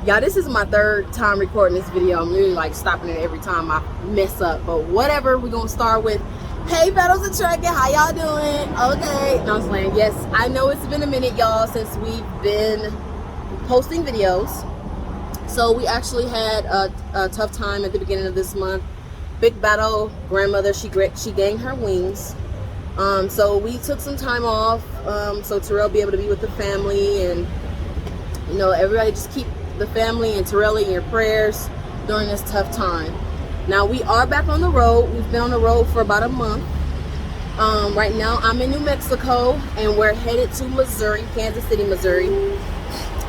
Y'all, this is my third time recording this video. I'm really like stopping it every time I mess up, but whatever. We're gonna start with, hey Battles and Trucking, how y'all doing? Okay, no, I'm playing. Yes, I know it's been a minute, y'all, since we've been posting videos. So we actually had a tough time at the beginning of this month. Big Battle grandmother, she gained her wings. So we took some time off, so Terrell be able to be with the family, and you know, everybody just keep the family and Terrell in your prayers during this tough time. Now we are back on the road. We've been on the road for about a month. Right now I'm in New Mexico and we're headed to Missouri, Kansas City, Missouri.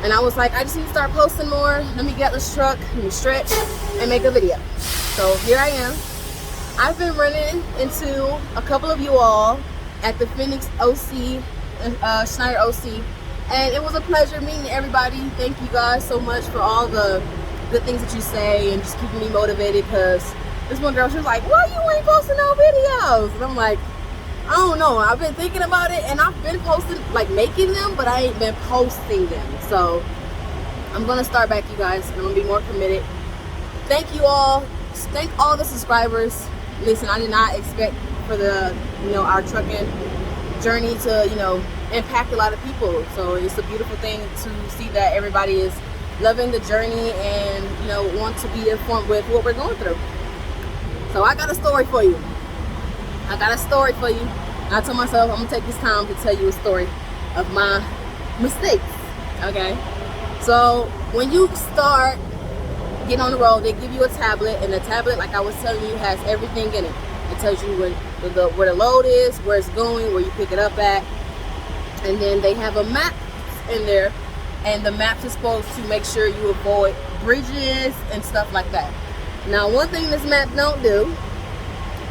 And I was like, I just need to start posting more. Let me get this truck, let me stretch and make a video. So here I am. I've been running into a couple of you all at the Phoenix OC, Schneider OC. And it was a pleasure meeting everybody. Thank you guys so much for all the good things that you say and just keeping me motivated, because this one girl, she was like, why you ain't posting no videos? And I'm like, I don't know. I've been thinking about it and I've been posting, like making them, but I ain't been posting them. So I'm going to start back, you guys. I'm going to be more committed. Thank you all. Thank all the subscribers. Listen, I did not expect for the, you know, our trucking journey to, you know, impact a lot of people. So it's a beautiful thing to see that everybody is loving the journey and, you know, want to be informed with what we're going through. So I got a story for you. And I told myself I'm gonna take this time to tell you a story of my mistakes. Okay, so when you start getting on the road, they give you a tablet, and the tablet, like I was telling you, has everything in it. It tells you where the load is, where it's going, where you pick it up at. And then they have a map in there, and the map is supposed to make sure you avoid bridges and stuff like that. Now, one thing this map don't do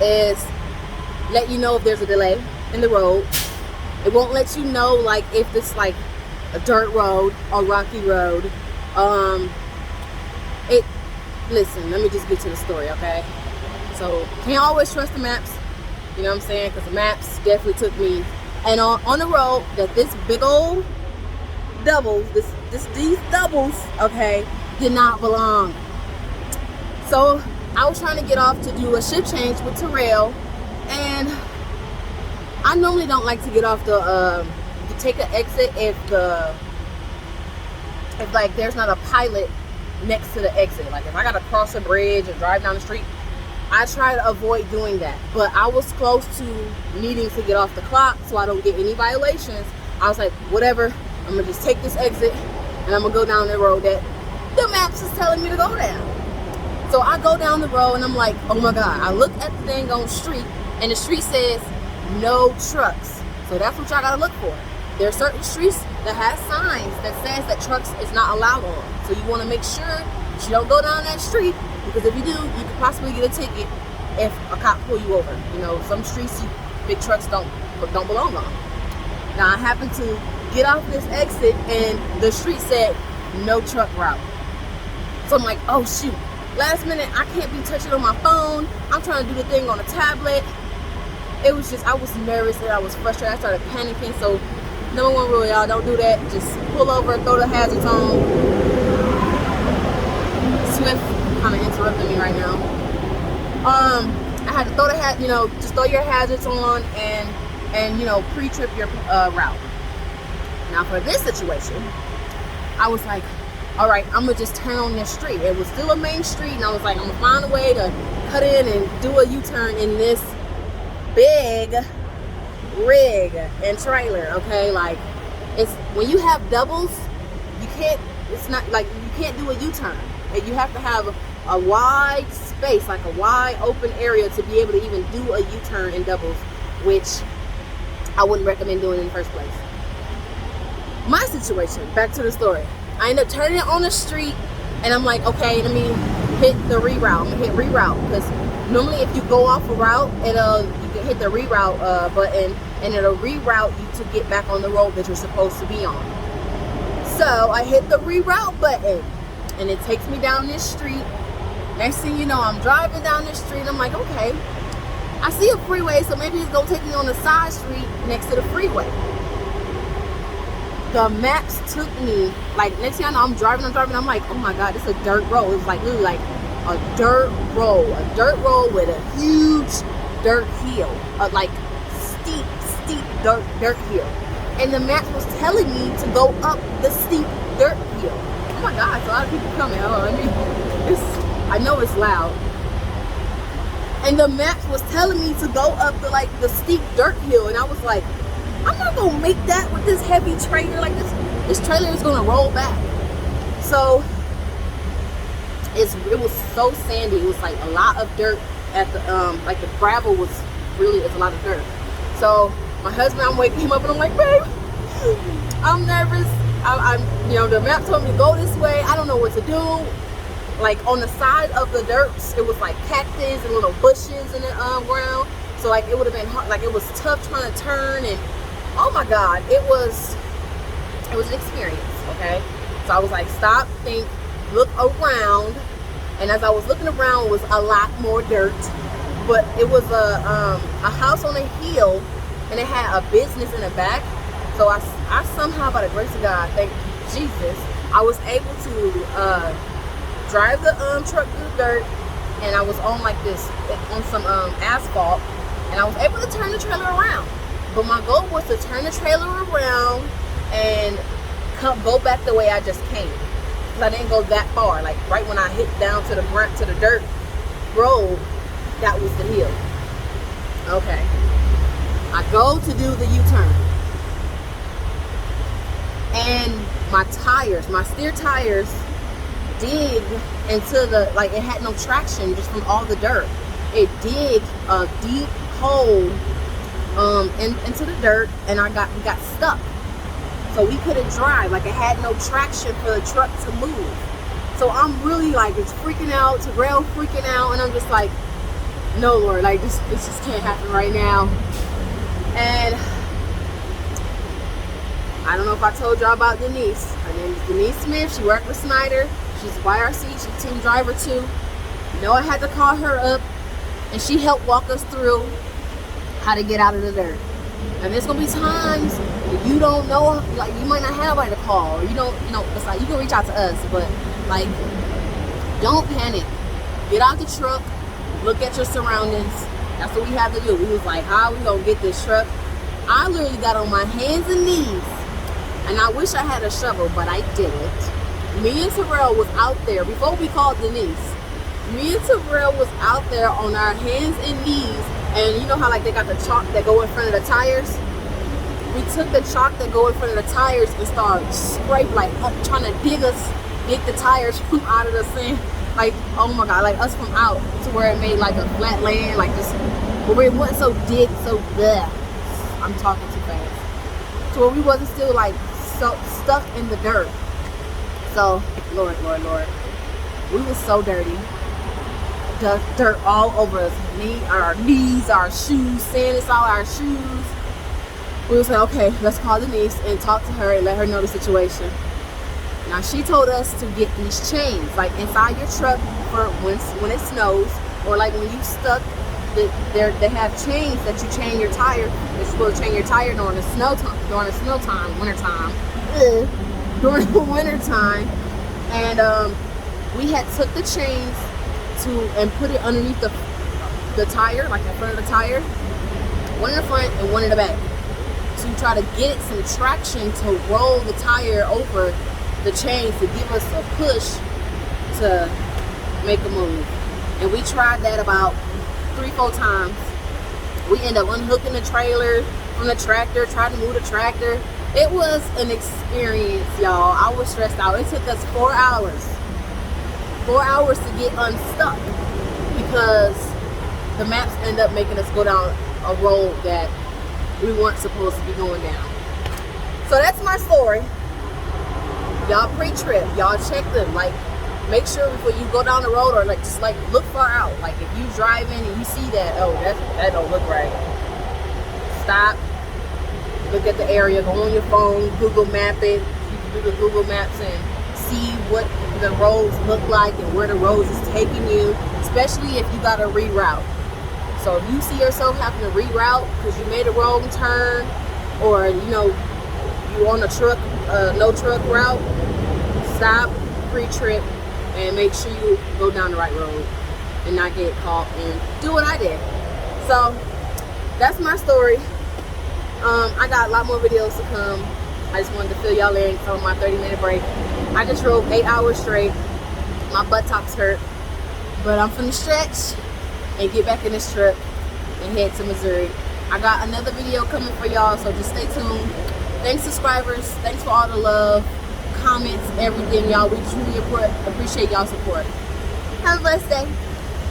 is let you know if there's a delay in the road. It won't let you know, like, if it's like a dirt road or rocky road. Listen, let me just get to the story, okay? So can't always trust the maps, you know what I'm saying? Because the maps definitely took me. And on the road, that this big old double, these doubles, okay, did not belong. So I was trying to get off to do a shift change with Terrell, and I normally don't like to get off to take an exit if like there's not a pilot next to the exit. Like if I gotta cross a bridge and drive down the street, I try to avoid doing that. But I was close to needing to get off the clock so I don't get any violations. I was like, whatever, I'm gonna just take this exit and I'm gonna go down the road that the maps is telling me to go down. So I go down the road and I'm like, oh my God. I look at the thing on the street and the street says no trucks. So that's what y'all gotta look for. There are certain streets that have signs that says that trucks is not allowed on. So you wanna make sure that you don't go down that street, because if you do, you could possibly get a ticket if a cop pull you over. You know, some streets big trucks don't belong on. Now I happened to get off this exit and the street said no truck route. So I'm like, oh shoot. Last minute, I can't be touching on my phone. I'm trying to do the thing on a tablet. It was just, I was nervous and I was frustrated. I started panicking. So number one rule, y'all, don't do that. Just pull over, throw the hazards on. Swift kind of interrupting me right now. I had to throw the just throw your hazards on and you know, pre-trip your route. Now for this situation, I was like, all right, I'm gonna just turn on this street. It was still a main street, and I was like, I'm gonna find a way to cut in and do a U-turn in this big rig and trailer. Okay, like it's when you have doubles, you can't. It's not like you can't do a U-turn. And you have to have a wide space, like a wide open area, to be able to even do a U-turn in doubles, which I wouldn't recommend doing in the first place. My situation, back to the story. I end up turning it on the street, and I'm like, okay, let me hit the reroute. I'm gonna hit reroute, because normally if you go off a route, you can hit the reroute button, and it'll reroute you to get back on the road that you're supposed to be on. So I hit the reroute button, and it takes me down this street. Next thing you know, I'm driving down this street. I'm like, okay, I see a freeway, so maybe it's gonna take me on the side street next to the freeway. the maps took me, like, next thing I know, I'm driving, I'm like, oh my God, this is a dirt road. It was like literally like a dirt road with a huge dirt hill, like steep dirt hill. And the map was telling me to go up the steep dirt hill. Oh my God, it's a lot of people coming. I know it's loud. And the map was telling me to go up the steep dirt hill, and I was like, I'm not gonna make that with this heavy trailer. Like this trailer is gonna roll back. So it was so sandy. It was like a lot of dirt at the like the gravel was really, it's a lot of dirt. So my husband, I'm waking him up and I'm like, babe, I'm nervous. I'm the map told me to go this way. I don't know what to do. Like on the side of the dirt, it was like cactus and little bushes in the ground. So like it would have been hard, like it was tough trying to turn, and oh my God, it was an experience. Okay, so I was like, stop, think, look around, and as I was looking around, it was a lot more dirt, but it was a house on a hill, and it had a business in the back. So I somehow, by the grace of God, thank Jesus, I was able to drive the truck through the dirt, and I was on like this, on some asphalt, and I was able to turn the trailer around. But my goal was to turn the trailer around and go back the way I just came, because I didn't go that far. Like right when I hit down to the dirt road, that was the hill. Okay, I go to do the U-turn, and my steer tires dig into the, like, it had no traction just from all the dirt. It dig a deep hole into the dirt, and we got stuck. So we couldn't drive. Like, it had no traction for the truck to move. So I'm really like, it's freaking out, Terrell freaking out, and I'm just like, no, Lord, like this just can't happen right now. And I don't know if I told y'all about Denise. Her name is Denise Smith. She worked with Snyder. She's YRC. She's team driver too. I had to call her up, and she helped walk us through how to get out of the dirt. And there's gonna be times that you don't know, like you might not have anybody to call, or you don't, it's like you can reach out to us, but like, don't panic. Get out the truck, look at your surroundings. That's what we have to do. We was like, how are we gonna get this truck? I literally got on my hands and knees, and I wish I had a shovel, but I didn't. Me and Terrell was out there before we called Denise. Me and Terrell was out there on our hands and knees, and you know how like they got the chalk that go in front of the tires? We took the chalk that go in front of the tires and started scrape, like trying to dig the tires from out of the sand. Like, oh my God, like us from out to where it made like a flat land, like this, where it wasn't so bleh. I'm talking too fast. So where we wasn't still like so stuck in the dirt. So, Lord, we was so dirty. The dirt all over us, our knees, our shoes, sand is all our shoes. We was like, okay, let's call Denise and talk to her and let her know the situation. Now, she told us to get these chains, like inside your truck for when it snows, or like when you stuck, they have chains that you chain your tire. You're supposed to chain your tire during the wintertime. During the wintertime, and we had took the chains and put it underneath the tire, like in front of the tire, one in the front and one in the back, to try to get some traction to roll the tire over the chains to give us a push to make a move. And we tried that about 3-4 times. We ended up unhooking the trailer from the tractor, tried to move the tractor. It was an experience, y'all. I was stressed out. It took us 4 hours. 4 hours to get unstuck, because the maps end up making us go down a road that we weren't supposed to be going down. So that's my story. Y'all pre-trip, y'all check them. Like, make sure before you go down the road, or like just like look far out. Like if you driving and you see that, oh, that don't look right. Stop. Look at the area. Go on your phone. Google Map it. You can do the Google Maps and see what the roads look like and where the roads is taking you, especially if you got to reroute. So if you see yourself having to reroute because you made a wrong turn, or you on a truck no truck route, stop pre-trip and make sure you go down the right road and not get caught and do what I did. So that's my story. I got a lot more videos to come. I just wanted to fill y'all in from my 30-minute break. I just drove 8 hours straight. My buttocks hurt, but I'm finna stretch and get back in this truck and head to Missouri. I got another video coming for y'all, so just stay tuned. Thanks, subscribers. Thanks for all the love, comments, everything, y'all. We truly appreciate y'all support. Have a blessed day.